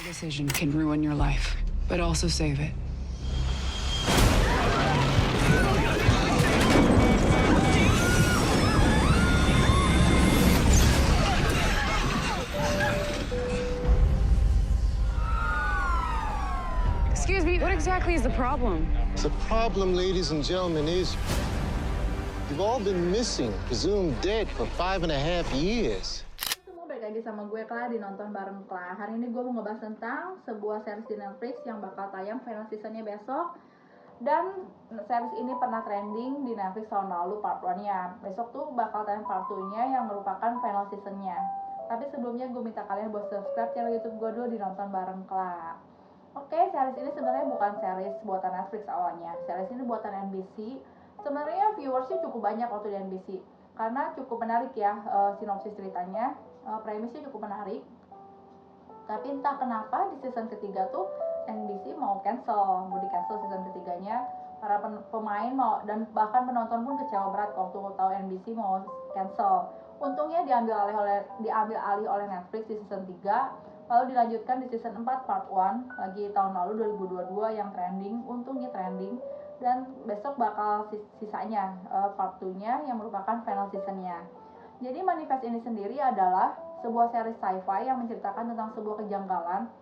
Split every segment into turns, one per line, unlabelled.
Decision can ruin your life, but also save it. Excuse me, what exactly is the problem?
The problem, ladies and gentlemen, is you've all been missing, presumed dead for 5.5 years.
Balik lagi sama gue Kla di Nonton Bareng Kla. Hari ini gue mau ngebahas tentang sebuah series di Netflix yang bakal tayang final seasonnya besok. Dan series ini pernah trending di Netflix tahun lalu part 1-nya. Besok tuh bakal tayang part 2-nya yang merupakan final seasonnya. Tapi sebelumnya gue minta kalian buat subscribe channel YouTube gue dulu di Nonton Bareng Kla. Oke, series ini sebenarnya bukan series buatan Netflix awalnya. Series ini buatan NBC. Sebenarnya viewersnya cukup banyak waktu di NBC karena cukup menarik ya, sinopsis ceritanya. Premisnya cukup menarik. Tapi entah kenapa di season ketiga tuh NBC mau di cancel season ketiganya. Para pemain mau dan bahkan penonton pun kecewa berat waktu tahu NBC mau cancel. Untungnya diambil alih oleh Netflix di season 3, lalu dilanjutkan di season 4 part 1 lagi tahun lalu 2022 yang trending, untungnya trending. Dan besok bakal sisanya part 2-nya yang merupakan final seasonnya. Jadi Manifest ini sendiri adalah sebuah series sci-fi yang menceritakan tentang sebuah kejanggalan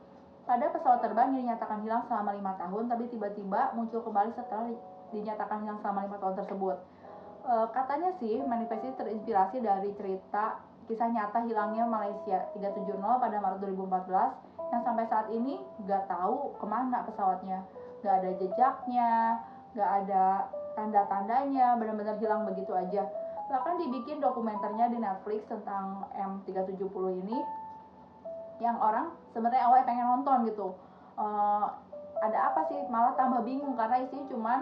pada pesawat terbang yang dinyatakan hilang selama 5 tahun, tapi tiba-tiba muncul kembali setelah dinyatakan hilang selama 5 tahun tersebut. Katanya sih Manifest ini terinspirasi dari cerita kisah nyata hilangnya Malaysia 370 pada Maret 2014 yang sampai saat ini gak tahu kemana pesawatnya, gak ada jejaknya, gak ada tanda-tandanya, benar-benar hilang begitu aja. Bahkan dibikin dokumenternya di Netflix tentang M370 ini yang orang sebenarnya awalnya pengen nonton gitu. Ada apa sih, malah tambah bingung karena isinya cuman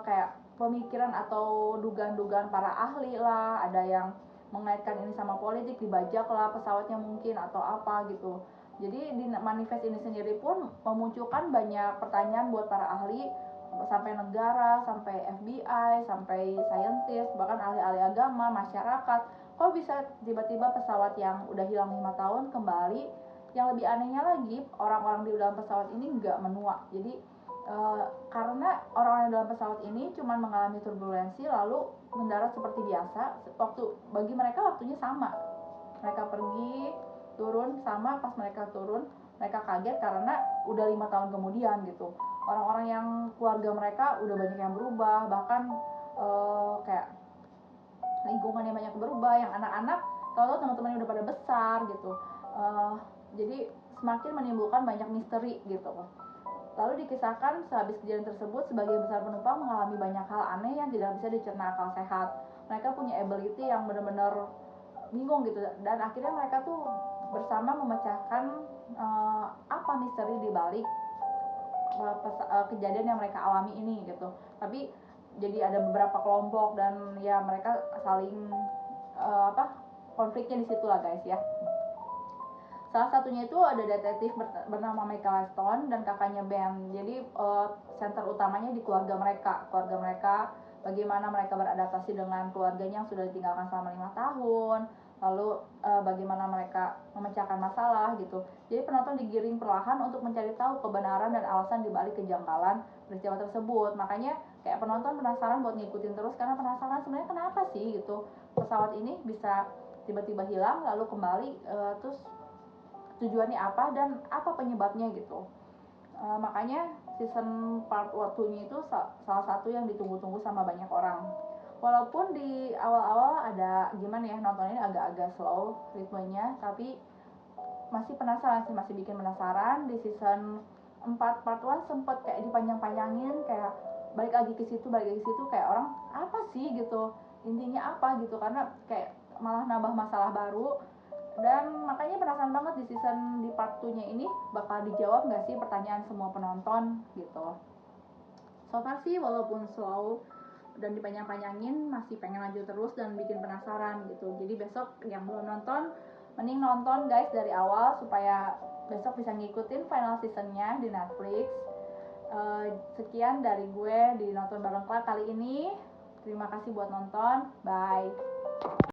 kayak pemikiran atau dugaan-dugaan para ahli lah, ada yang mengaitkan ini sama politik, dibajak lah pesawatnya mungkin atau apa gitu. Jadi di Manifest ini sendiri pun memunculkan banyak pertanyaan buat para ahli, sampai negara, sampai FBI, sampai scientist, bahkan ahli-ahli agama, masyarakat. Kok bisa tiba-tiba pesawat yang udah hilang 5 tahun kembali? Yang lebih anehnya lagi, orang-orang di dalam pesawat ini nggak menua. Jadi karena orang-orang di dalam pesawat ini cuma mengalami turbulensi lalu mendarat seperti biasa. Bagi mereka waktunya sama. Mereka pergi, turun sama, pas mereka turun mereka kaget karena udah 5 tahun kemudian gitu. Orang-orang yang keluarga mereka udah banyak yang berubah, bahkan kayak lingkungannya banyak berubah, yang anak-anak tahu-tahu teman-temannya udah pada besar gitu. Jadi semakin menimbulkan banyak misteri gitu. Lalu dikisahkan sehabis kejadian tersebut, sebagian besar penumpang mengalami banyak hal aneh yang tidak bisa dicerna akal sehat. Mereka punya ability yang benar-benar bingung gitu, dan akhirnya mereka tuh bersama memecahkan apa misteri di balik kejadian yang mereka alami ini gitu. Tapi jadi ada beberapa kelompok dan ya mereka saling konfliknya di situ lah guys ya. Salah satunya itu ada detektif bernama Michael Stone dan kakaknya Ben. Jadi center utamanya di keluarga mereka. Bagaimana mereka beradaptasi dengan keluarganya yang sudah ditinggalkan selama 5 tahun. Lalu bagaimana mereka memecahkan masalah gitu. Jadi penonton digiring perlahan untuk mencari tahu kebenaran dan alasan dibalik kejanggalan peristiwa tersebut. Makanya kayak penonton penasaran buat ngikutin terus karena penasaran sebenarnya kenapa sih gitu pesawat ini bisa tiba-tiba hilang lalu kembali, terus tujuannya apa dan apa penyebabnya gitu. Makanya season part 2-nya itu salah satu yang ditunggu-tunggu sama banyak orang. Walaupun di awal-awal ada gimana ya, nontonnya agak-agak slow ritmenya, tapi masih penasaran sih, masih bikin penasaran. Di season 4 part 1 sempet kayak dipanjang-panjangin, kayak balik lagi ke situ kayak orang apa sih gitu, intinya apa gitu, karena kayak malah nambah masalah baru. Dan makanya penasaran banget di part 2-nya ini bakal dijawab nggak sih pertanyaan semua penonton gitu. So far sih walaupun slow dan dipanjang-panjangin masih pengen lanjut terus dan bikin penasaran gitu. Jadi besok yang belum nonton mending nonton guys dari awal supaya besok bisa ngikutin final seasonnya di Netflix. Sekian dari gue di Nonton Bareng Kla kali ini. Terima kasih buat nonton. Bye.